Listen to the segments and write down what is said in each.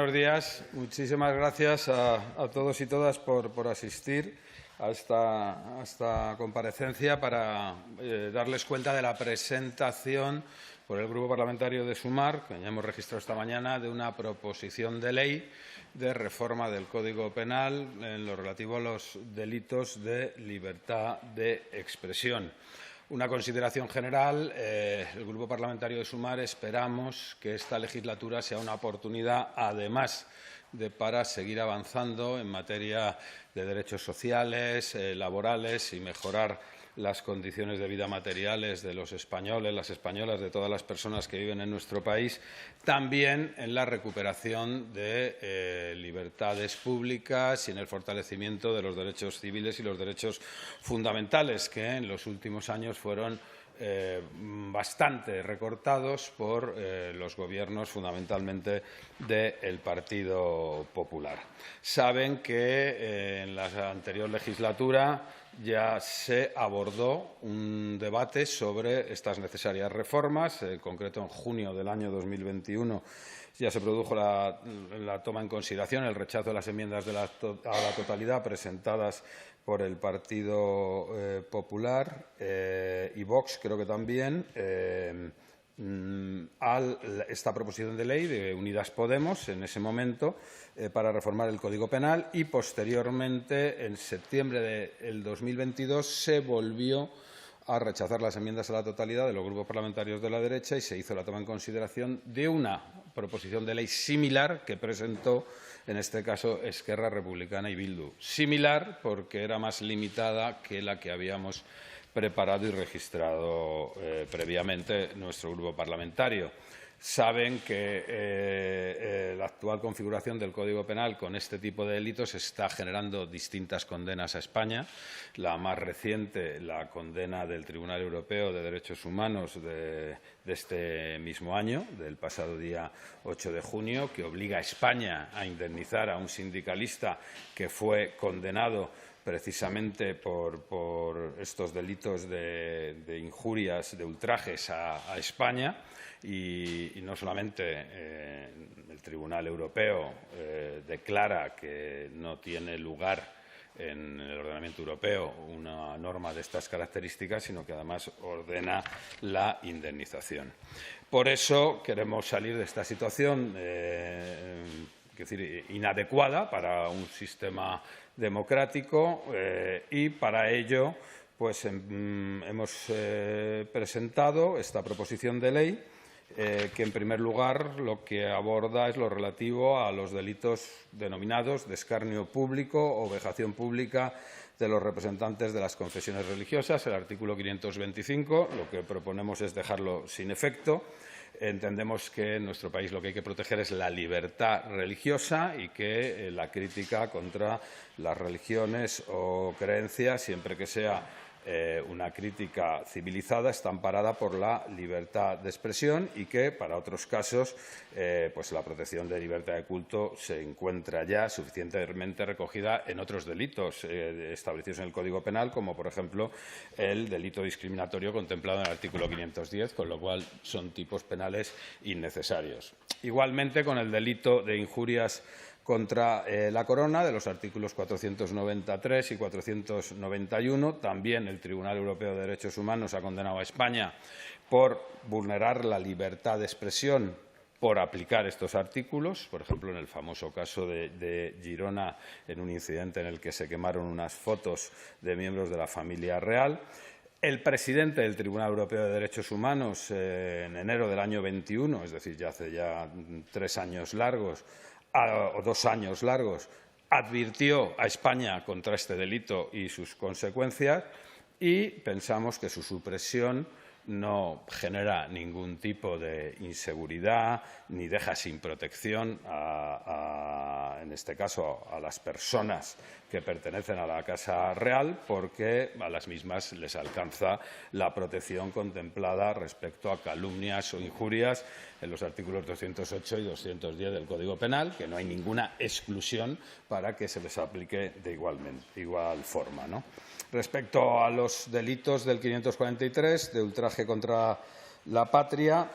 buenos días. Muchísimas gracias a todos y todas por asistir a esta comparecencia para darles cuenta de la presentación por el Grupo Parlamentario de Sumar, que ya hemos registrado esta mañana, de una proposición de ley de reforma del Código Penal en lo relativo a los delitos de libertad de expresión. Una consideración general, el Grupo Parlamentario de Sumar esperamos que esta legislatura sea una oportunidad, además para seguir avanzando en materia de derechos sociales, laborales y mejorar las condiciones de vida materiales de los españoles, las españolas, de todas las personas que viven en nuestro país, también en la recuperación de libertades públicas y en el fortalecimiento de los derechos civiles y los derechos fundamentales, que en los últimos años fueron bastante recortados por los gobiernos, fundamentalmente del Partido Popular. Saben que en la anterior legislatura ya se abordó un debate sobre estas necesarias reformas. En concreto, en junio del año 2021 ya se produjo la toma en consideración, el rechazo de las enmiendas a la totalidad presentadas por el Partido Popular y Vox, creo que también, a esta proposición de ley de Unidas Podemos en ese momento para reformar el Código Penal, y posteriormente, en septiembre del 2022, se volvió a rechazar las enmiendas a la totalidad de los grupos parlamentarios de la derecha y se hizo la toma en consideración de una proposición de ley similar que presentó, en este caso, Esquerra Republicana y Bildu. Similar porque era más limitada que la que habíamos preparado y registrado previamente nuestro grupo parlamentario. Saben que la actual configuración del Código Penal con este tipo de delitos está generando distintas condenas a España. La más reciente, la condena del Tribunal Europeo de Derechos Humanos de este mismo año, del pasado día 8 de junio, que obliga a España a indemnizar a un sindicalista que fue condenado precisamente por estos delitos de injurias, de ultrajes a España. Y no solamente el Tribunal Europeo declara que no tiene lugar en el ordenamiento europeo una norma de estas características, sino que además ordena la indemnización. Por eso queremos salir de esta situación inadecuada para un sistema democrático y para ello pues, hemos presentado esta proposición de ley que, en primer lugar, lo que aborda es lo relativo a los delitos denominados de escarnio público o vejación pública de los representantes de las confesiones religiosas, el artículo 525. Lo que proponemos es dejarlo sin efecto. Entendemos que en nuestro país lo que hay que proteger es la libertad religiosa y que la crítica contra las religiones o creencias, siempre que sea una crítica civilizada, está amparada por la libertad de expresión y que, para otros casos, pues la protección de libertad de culto se encuentra ya suficientemente recogida en otros delitos establecidos en el Código Penal, como, por ejemplo, el delito discriminatorio contemplado en el artículo 510, con lo cual son tipos penales innecesarios. Igualmente, con el delito de injurias contra la corona, de los artículos 493 y 491. También el Tribunal Europeo de Derechos Humanos ha condenado a España por vulnerar la libertad de expresión por aplicar estos artículos, por ejemplo, en el famoso caso de Girona, en un incidente en el que se quemaron unas fotos de miembros de la familia real. El presidente del Tribunal Europeo de Derechos Humanos, en enero del año 21, es decir, ya hace 3 años largos, o 2 años largos, advirtió a España contra este delito y sus consecuencias, y pensamos que su supresión no genera ningún tipo de inseguridad ni deja sin protección, en este caso, a las personas que pertenecen a la Casa Real, porque a las mismas les alcanza la protección contemplada respecto a calumnias o injurias en los artículos 208 y 210 del Código Penal, que no hay ninguna exclusión para que se les aplique de igual forma, ¿no? Respecto a los delitos del 543, de ultraje contra la patria.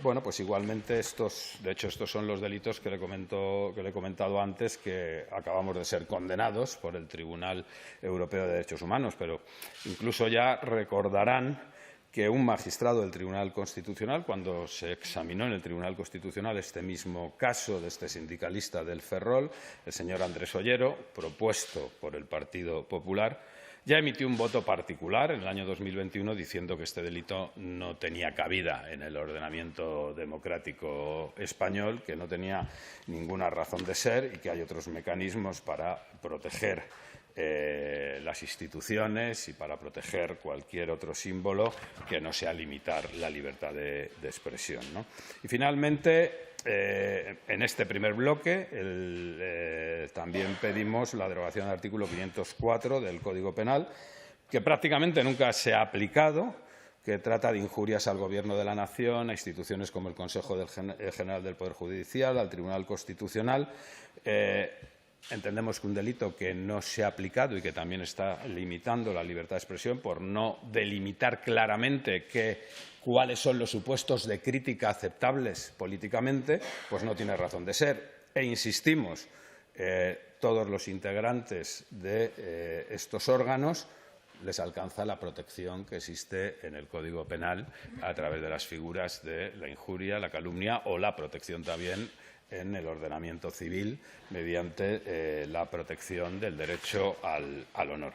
Bueno, pues igualmente de hecho, estos son los delitos que le he comentado antes, que acabamos de ser condenados por el Tribunal Europeo de Derechos Humanos, pero incluso ya recordarán que un magistrado del Tribunal Constitucional, cuando se examinó en el Tribunal Constitucional este mismo caso de este sindicalista del Ferrol, el señor Andrés Ollero, propuesto por el Partido Popular, ya emitió un voto particular en el año 2021 diciendo que este delito no tenía cabida en el ordenamiento democrático español, que no tenía ninguna razón de ser y que hay otros mecanismos para proteger las instituciones y para proteger cualquier otro símbolo que no sea limitar la libertad de expresión, ¿no? Y finalmente, en este primer bloque también pedimos la derogación del artículo 504 del Código Penal, que prácticamente nunca se ha aplicado, que trata de injurias al Gobierno de la Nación, a instituciones como el Consejo General del Poder Judicial, al Tribunal Constitucional. Entendemos que un delito que no se ha aplicado y que también está limitando la libertad de expresión por no delimitar claramente cuáles son los supuestos de crítica aceptables políticamente, pues no tiene razón de ser. E insistimos, todos los integrantes de estos órganos les alcanza la protección que existe en el Código Penal a través de las figuras de la injuria, la calumnia o la protección también en el ordenamiento civil mediante la protección del derecho al honor.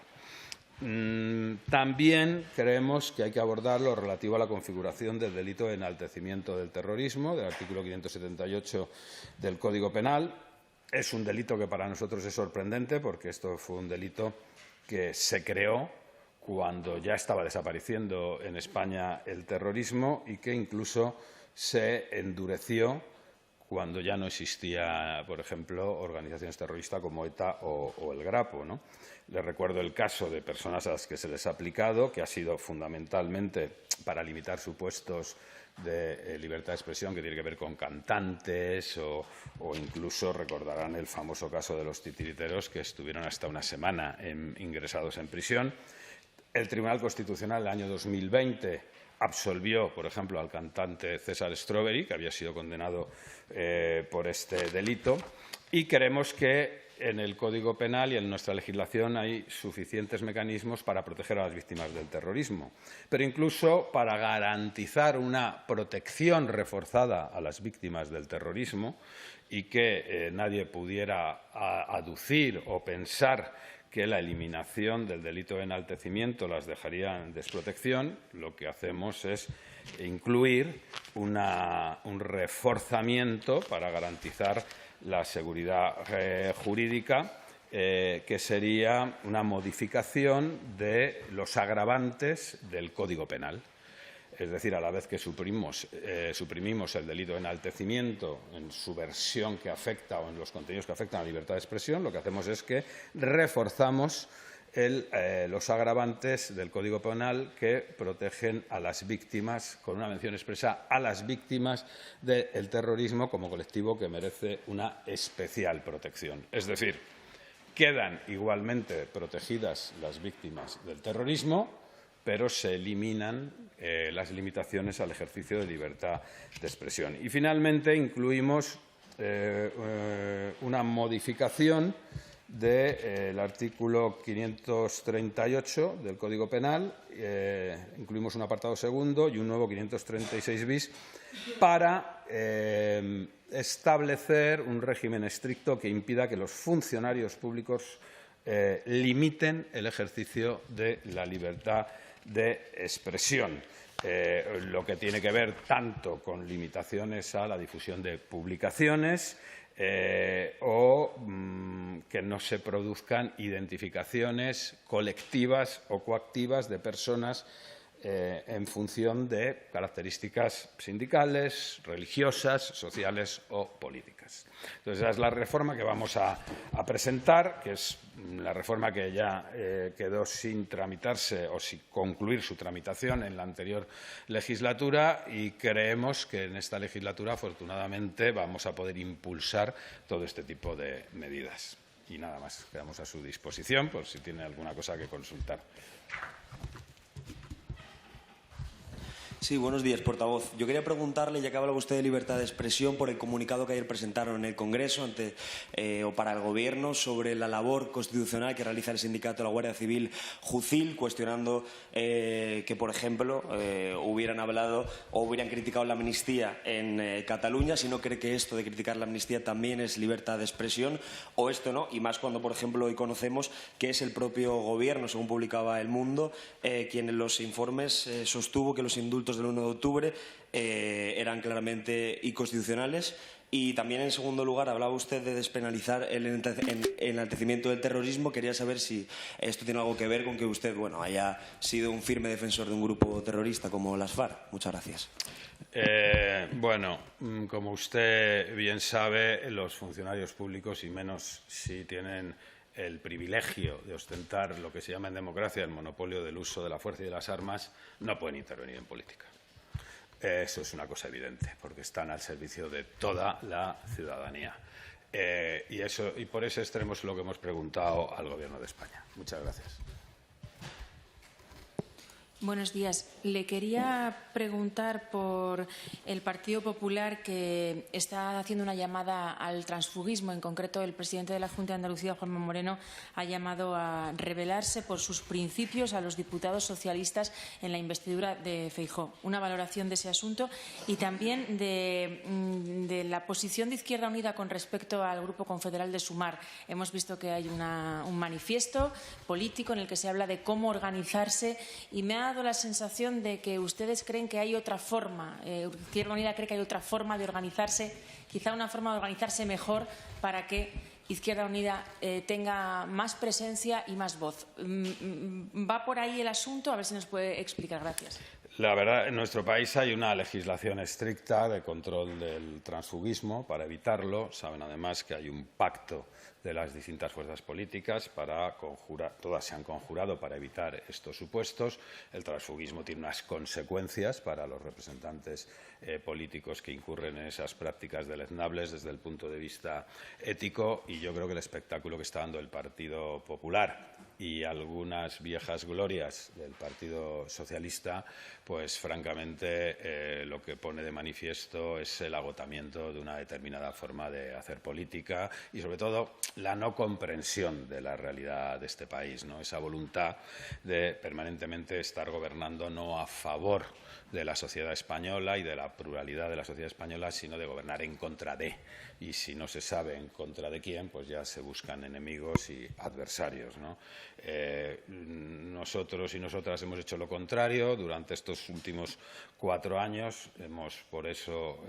También creemos que hay que abordar lo relativo a la configuración del delito de enaltecimiento del terrorismo, del artículo 578 del Código Penal. Es un delito que para nosotros es sorprendente porque esto fue un delito que se creó cuando ya estaba desapareciendo en España el terrorismo y que incluso se endureció cuando ya no existía, por ejemplo, organizaciones terroristas como ETA o el Grapo, ¿no? Les recuerdo el caso de personas a las que se les ha aplicado, que ha sido fundamentalmente para limitar supuestos de libertad de expresión que tiene que ver con cantantes o incluso recordarán el famoso caso de los titiriteros que estuvieron hasta una semana ingresados en prisión. El Tribunal Constitucional en el año 2020 absolvió, por ejemplo, al cantante César Strawberry, que había sido condenado por este delito, y creemos que en el Código Penal y en nuestra legislación hay suficientes mecanismos para proteger a las víctimas del terrorismo, pero incluso para garantizar una protección reforzada a las víctimas del terrorismo y que nadie pudiera aducir o pensar que la eliminación del delito de enaltecimiento las dejaría en desprotección. Lo que hacemos es incluir un reforzamiento para garantizar la seguridad jurídica, que sería una modificación de los agravantes del Código Penal. Es decir, a la vez que suprimimos el delito de enaltecimiento en su versión que afecta o en los contenidos que afectan a la libertad de expresión, lo que hacemos es que reforzamos los agravantes del Código Penal que protegen a las víctimas, con una mención expresa a las víctimas del terrorismo como colectivo que merece una especial protección. Es decir, quedan igualmente protegidas las víctimas del terrorismo, pero se eliminan las limitaciones al ejercicio de libertad de expresión. Y, finalmente, incluimos una modificación del artículo 538 del Código Penal. Incluimos un apartado segundo y un nuevo 536 bis para establecer un régimen estricto que impida que los funcionarios públicos limiten el ejercicio de la libertad de expresión, lo que tiene que ver tanto con limitaciones a la difusión de publicaciones o que no se produzcan identificaciones colectivas o coactivas de personas en función de características sindicales, religiosas, sociales o políticas. Entonces, esa es la reforma que vamos a presentar, que es la reforma que ya quedó sin tramitarse o sin concluir su tramitación en la anterior legislatura, y creemos que en esta legislatura, afortunadamente, vamos a poder impulsar todo este tipo de medidas. Y nada más, quedamos a su disposición por si tiene alguna cosa que consultar. Sí, buenos días, portavoz. Yo quería preguntarle, ya que hablaba usted de libertad de expresión, por el comunicado que ayer presentaron en el Congreso o para el Gobierno sobre la labor constitucional que realiza el sindicato de la Guardia Civil JUCIL, cuestionando que, por ejemplo, hubieran hablado o hubieran criticado la amnistía en Cataluña, si no cree que esto de criticar la amnistía también es libertad de expresión o esto no, y más cuando, por ejemplo, hoy conocemos que es el propio Gobierno, según publicaba El Mundo, quien en los informes sostuvo que los indultos del 1 de octubre eran claramente inconstitucionales. Y también, en segundo lugar, hablaba usted de despenalizar el enaltecimiento del terrorismo. Quería saber si esto tiene algo que ver con que usted haya sido un firme defensor de un grupo terrorista como las FARC. Muchas gracias. Bueno, como usted bien sabe, los funcionarios públicos, y menos si tienen el privilegio de ostentar lo que se llama en democracia el monopolio del uso de la fuerza y de las armas, no pueden intervenir en política. Eso es una cosa evidente, porque están al servicio de toda la ciudadanía. Y por ese extremo es lo que hemos preguntado al Gobierno de España. Muchas gracias. Buenos días. Le quería preguntar por el Partido Popular, que está haciendo una llamada al transfugismo. En concreto, el presidente de la Junta de Andalucía, Juanma Moreno, ha llamado a rebelarse por sus principios a los diputados socialistas en la investidura de Feijóo. Una valoración de ese asunto y también de la posición de Izquierda Unida con respecto al Grupo Confederal de Sumar. Hemos visto que hay un manifiesto político en el que se habla de cómo organizarse y me ha dado la sensación de que ustedes creen que hay otra forma, Izquierda Unida cree que hay otra forma de organizarse, quizá una forma de organizarse mejor para que Izquierda Unida tenga más presencia y más voz. ¿Va por ahí el asunto? A ver si nos puede explicar. Gracias. La verdad, en nuestro país hay una legislación estricta de control del transfugismo para evitarlo. Saben además que hay un pacto de las distintas fuerzas políticas todas se han conjurado para evitar estos supuestos. El transfugismo tiene unas consecuencias para los representantes políticos que incurren en esas prácticas deleznables desde el punto de vista ético, y yo creo que el espectáculo que está dando el Partido Popular y algunas viejas glorias del Partido Socialista, pues francamente lo que pone de manifiesto es el agotamiento de una determinada forma de hacer política y sobre todo la no comprensión de la realidad de este país, ¿no? Esa voluntad de permanentemente estar gobernando no a favor de la sociedad española y de la pluralidad de la sociedad española, sino de gobernar en contra de. Y si no se sabe en contra de quién, pues ya se buscan enemigos y adversarios, ¿no? Nosotros y nosotras hemos hecho lo contrario durante estos últimos 4 años. Por eso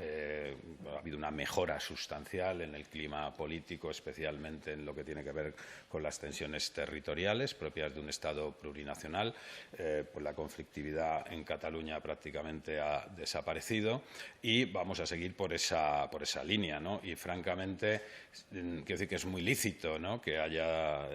ha habido una mejora sustancial en el clima político, especialmente en lo que tiene que ver con las tensiones territoriales propias de un Estado plurinacional. Pues la conflictividad en Cataluña prácticamente ha desaparecido y vamos a seguir por esa línea, ¿no? Y francamente, quiero decir que es muy lícito, ¿no?, que haya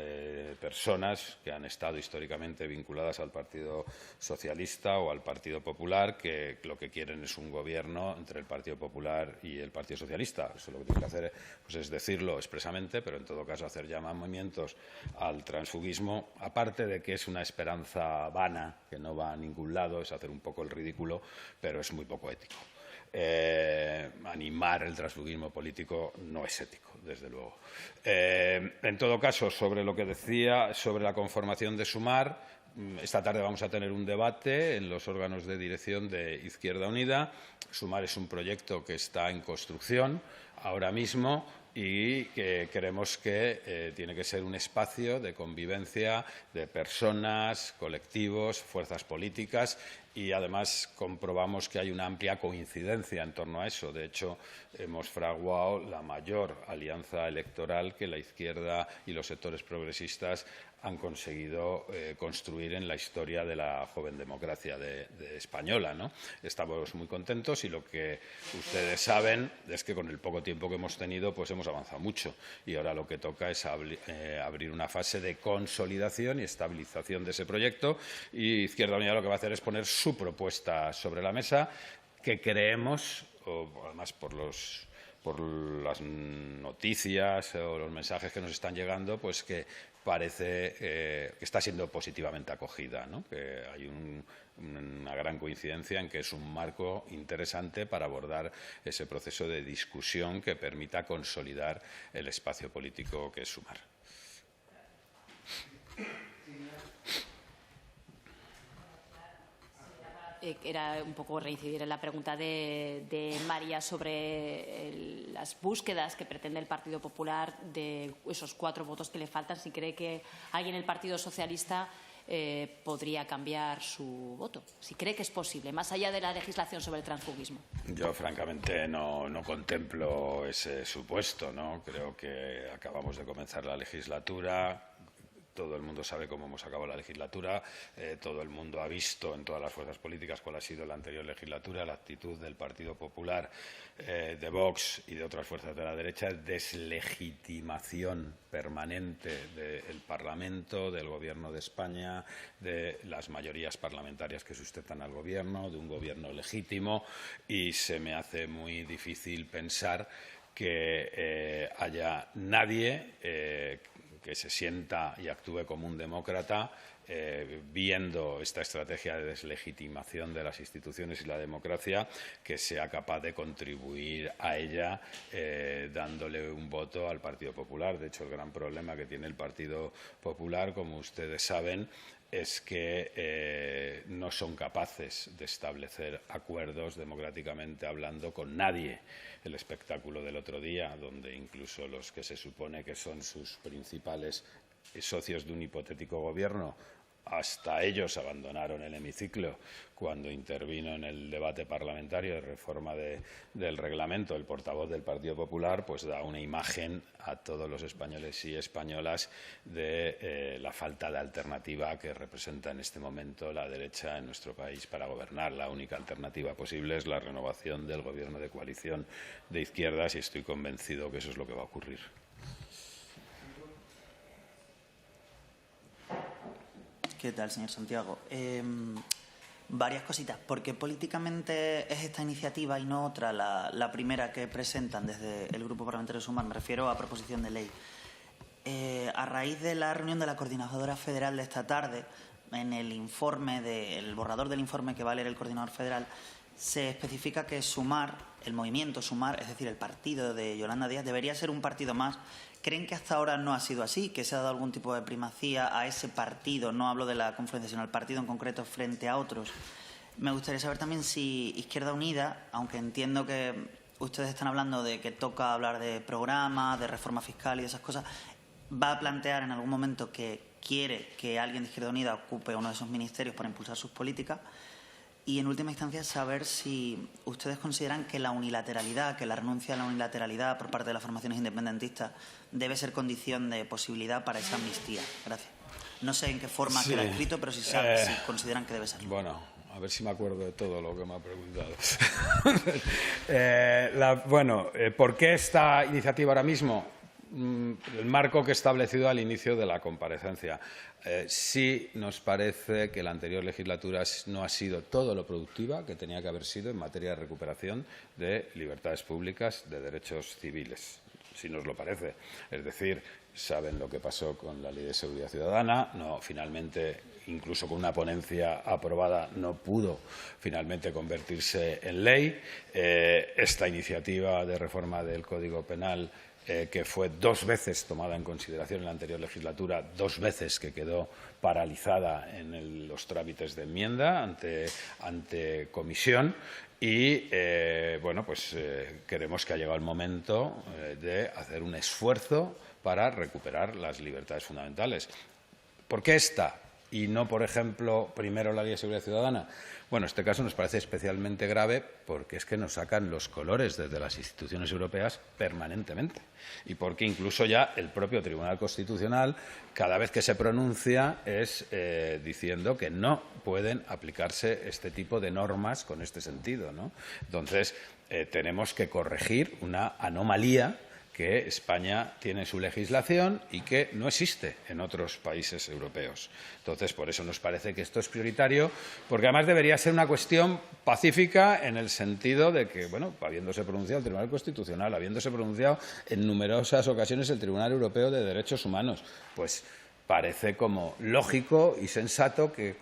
personas que han estado históricamente vinculadas al Partido Socialista o al Partido Popular que lo que quieren es un gobierno entre el Partido Popular y el Partido Socialista. Eso lo que tiene que hacer pues, es decirlo expresamente, pero en todo caso hacer llamamientos al transfugismo, aparte de que es una esperanza vana que no va a ningún lado, es hacer un poco el ridículo, pero es muy poco ético. Animar el transfugismo político no es ético, desde luego. En todo caso, sobre lo que decía sobre la conformación de Sumar, esta tarde vamos a tener un debate en los órganos de dirección de Izquierda Unida. Sumar es un proyecto que está en construcción ahora mismo y que creemos que tiene que ser un espacio de convivencia de personas, colectivos, fuerzas políticas, y además comprobamos que hay una amplia coincidencia en torno a eso. De hecho, hemos fraguado la mayor alianza electoral que la izquierda y los sectores progresistas han conseguido construir en la historia de la joven democracia española, ¿no? Estamos muy contentos y lo que ustedes saben es que con el poco tiempo que hemos tenido pues hemos avanzado mucho y ahora lo que toca es abrir una fase de consolidación y estabilización de ese proyecto, y Izquierda Unida lo que va a hacer es poner su propuesta sobre la mesa, que creemos, además por los por las noticias o los mensajes que nos están llegando, pues que parece que está siendo positivamente acogida, ¿no? Que hay una gran coincidencia en que es un marco interesante para abordar ese proceso de discusión que permita consolidar el espacio político que es Sumar. Era un poco reincidir en la pregunta de María sobre las búsquedas que pretende el Partido Popular de esos 4 votos que le faltan, si cree que alguien en el Partido Socialista podría cambiar su voto, si cree que es posible, más allá de la legislación sobre el transfugismo. Yo, francamente, no contemplo ese supuesto, ¿no? Creo que acabamos de comenzar la legislatura. Todo el mundo sabe cómo hemos acabado la legislatura, todo el mundo ha visto en todas las fuerzas políticas cuál ha sido la anterior legislatura, la actitud del Partido Popular, de Vox y de otras fuerzas de la derecha, deslegitimación permanente del Parlamento, del Gobierno de España, de las mayorías parlamentarias que sustentan al Gobierno, de un Gobierno legítimo, y se me hace muy difícil pensar que haya nadie que se sienta y actúe como un demócrata viendo esta estrategia de deslegitimación de las instituciones y la democracia, que sea capaz de contribuir a ella dándole un voto al Partido Popular. De hecho, el gran problema que tiene el Partido Popular, como ustedes saben, es que no son capaces de establecer acuerdos democráticamente hablando con nadie. El espectáculo del otro día, donde incluso los que se supone que son sus principales socios de un hipotético gobierno, hasta ellos abandonaron el hemiciclo cuando intervino en el debate parlamentario de reforma del reglamento el portavoz del Partido Popular, pues da una imagen a todos los españoles y españolas de la falta de alternativa que representa en este momento la derecha en nuestro país para gobernar. La única alternativa posible es la renovación del gobierno de coalición de izquierdas y estoy convencido que eso es lo que va a ocurrir. ¿Qué tal, señor Santiago? Varias cositas. ¿Por qué políticamente es esta iniciativa y no otra la primera que presentan desde el Grupo Parlamentario Sumar? Me refiero a proposición de ley. A raíz de la reunión de la Coordinadora Federal de esta tarde, en el borrador del informe que va a leer el Coordinador Federal, se especifica que Sumar, el movimiento Sumar, es decir, el partido de Yolanda Díaz, debería ser un partido más. ¿Creen que hasta ahora no ha sido así, que se ha dado algún tipo de primacía a ese partido? No hablo de la confluencia, sino al partido en concreto frente a otros. Me gustaría saber también si Izquierda Unida, aunque entiendo que ustedes están hablando de que toca hablar de programas, de reforma fiscal y de esas cosas, va a plantear en algún momento que quiere que alguien de Izquierda Unida ocupe uno de esos ministerios para impulsar sus políticas. Y, en última instancia, saber si ustedes consideran que la unilateralidad, que la renuncia a la unilateralidad por parte de las formaciones independentistas debe ser condición de posibilidad para esa amnistía. Gracias. No sé en qué forma queda escrito, pero si consideran que debe ser. Bueno, a ver si me acuerdo de todo lo que me ha preguntado. ¿Por qué esta iniciativa ahora mismo? El marco que he establecido al inicio de la comparecencia. Sí nos parece que la anterior legislatura no ha sido todo lo productiva que tenía que haber sido en materia de recuperación de libertades públicas, de derechos civiles. Sí nos lo parece. Es decir, saben lo que pasó con la Ley de Seguridad Ciudadana. Finalmente, incluso con una ponencia aprobada, no pudo finalmente convertirse en ley. Esta iniciativa de reforma del Código Penal, que fue 2 veces tomada en consideración en la anterior legislatura, 2 veces que quedó paralizada en los trámites de enmienda ante comisión y, creemos que ha llegado el momento de hacer un esfuerzo para recuperar las libertades fundamentales. ¿Por qué esta y no, por ejemplo, primero la Ley de Seguridad Ciudadana? Bueno, este caso nos parece especialmente grave porque es que nos sacan los colores desde las instituciones europeas permanentemente y porque incluso ya el propio Tribunal Constitucional, cada vez que se pronuncia, es diciendo que no pueden aplicarse este tipo de normas con este sentido, ¿no? Entonces, tenemos que corregir una anomalía que España tiene su legislación y que no existe en otros países europeos. Entonces, por eso nos parece que esto es prioritario, porque además debería ser una cuestión pacífica en el sentido de que, bueno, habiéndose pronunciado el Tribunal Constitucional, habiéndose pronunciado en numerosas ocasiones el Tribunal Europeo de Derechos Humanos, pues parece como lógico y sensato que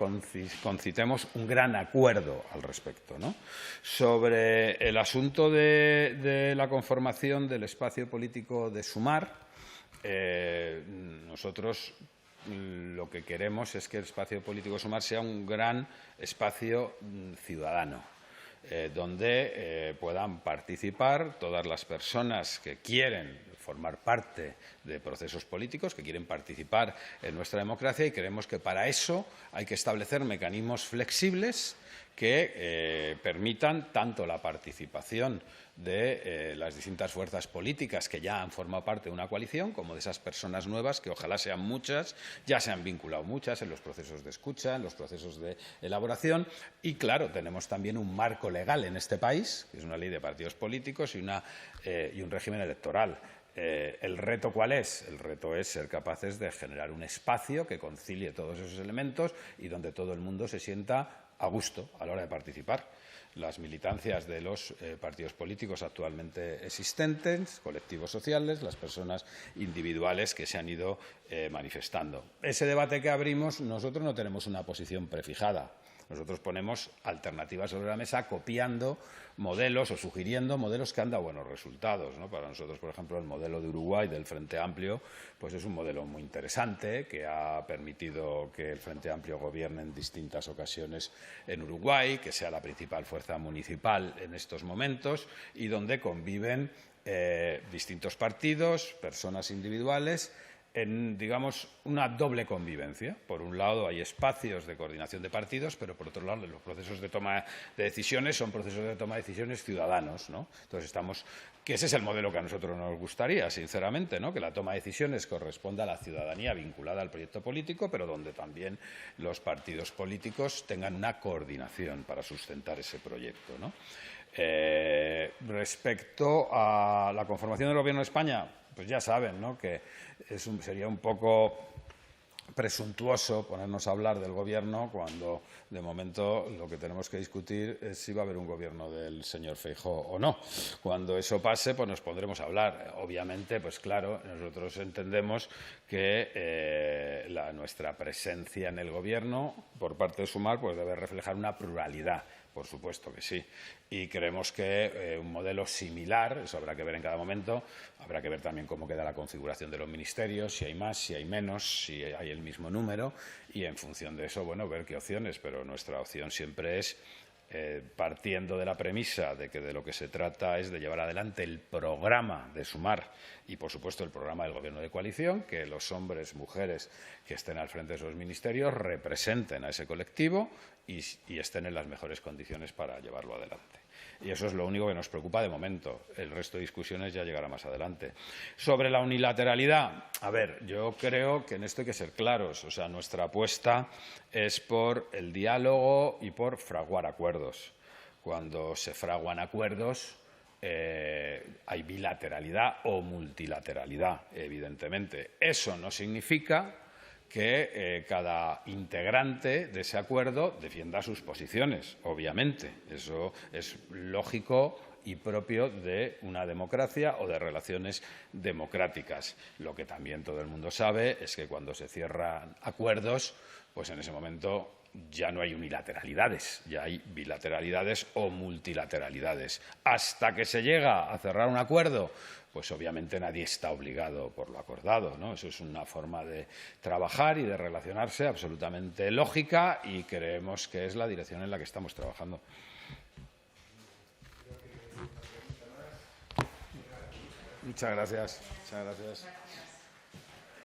concitemos un gran acuerdo al respecto, ¿no? Sobre el asunto de la conformación del espacio político de Sumar, nosotros lo que queremos es que el espacio político de Sumar sea un gran espacio ciudadano, donde puedan participar todas las personas que quieren formar parte de procesos políticos, que quieren participar en nuestra democracia, y creemos que para eso hay que establecer mecanismos flexibles que permitan tanto la participación de las distintas fuerzas políticas que ya han formado parte de una coalición, como de esas personas nuevas, que ojalá sean muchas, ya se han vinculado muchas en los procesos de escucha, en los procesos de elaboración. Y, claro, tenemos también un marco legal en este país, que es una ley de partidos políticos y un régimen electoral. ¿El reto cuál es? El reto es ser capaces de generar un espacio que concilie todos esos elementos y donde todo el mundo se sienta a gusto a la hora de participar. Las militancias de los partidos políticos actualmente existentes, colectivos sociales, las personas individuales que se han ido manifestando. Ese debate que abrimos, nosotros no tenemos una posición prefijada. Nosotros ponemos alternativas sobre la mesa copiando modelos o sugiriendo modelos que han dado buenos resultados, ¿no? Para nosotros, por ejemplo, el modelo de Uruguay del Frente Amplio pues es un modelo muy interesante que ha permitido que el Frente Amplio gobierne en distintas ocasiones en Uruguay, que sea la principal fuerza municipal en estos momentos y donde conviven distintos partidos, personas individuales, en, digamos, una doble convivencia. Por un lado, hay espacios de coordinación de partidos, pero por otro lado, los procesos de toma de decisiones son procesos de toma de decisiones ciudadanos, ¿no? Entonces, que ese es el modelo que a nosotros nos gustaría, sinceramente, ¿no? Que la toma de decisiones corresponda a la ciudadanía vinculada al proyecto político, pero donde también los partidos políticos tengan una coordinación para sustentar ese proyecto, ¿no? Respecto a la conformación del Gobierno de España, pues ya saben, ¿no?, que sería un poco presuntuoso ponernos a hablar del Gobierno cuando, de momento, lo que tenemos que discutir es si va a haber un Gobierno del señor Feijóo o no. Cuando eso pase, pues nos pondremos a hablar. Obviamente, pues claro, nosotros entendemos que nuestra presencia en el Gobierno, por parte de Sumar, pues debe reflejar una pluralidad. Por supuesto que sí. Y creemos que un modelo similar, eso habrá que ver en cada momento, habrá que ver también cómo queda la configuración de los ministerios, si hay más, si hay menos, si hay el mismo número, y en función de eso, bueno, ver qué opciones. Pero nuestra opción siempre es, partiendo de la premisa de que de lo que se trata es de llevar adelante el programa de Sumar y, por supuesto, el programa del Gobierno de coalición, que los hombres, mujeres que estén al frente de esos ministerios representen a ese colectivo y estén en las mejores condiciones para llevarlo adelante. Y eso es lo único que nos preocupa de momento. El resto de discusiones ya llegará más adelante. Sobre la unilateralidad, a ver, yo creo que en esto hay que ser claros. O sea, nuestra apuesta es por el diálogo y por fraguar acuerdos. Cuando se fraguan acuerdos, hay bilateralidad o multilateralidad, evidentemente. Eso no significa que cada integrante de ese acuerdo defienda sus posiciones, obviamente. Eso es lógico y propio de una democracia o de relaciones democráticas. Lo que también todo el mundo sabe es que cuando se cierran acuerdos, pues en ese momento ya no hay unilateralidades, ya hay bilateralidades o multilateralidades. Hasta que se llega a cerrar un acuerdo, pues obviamente nadie está obligado por lo acordado, ¿no? Eso es una forma de trabajar y de relacionarse absolutamente lógica y creemos que es la dirección en la que estamos trabajando. Muchas gracias. Muchas gracias.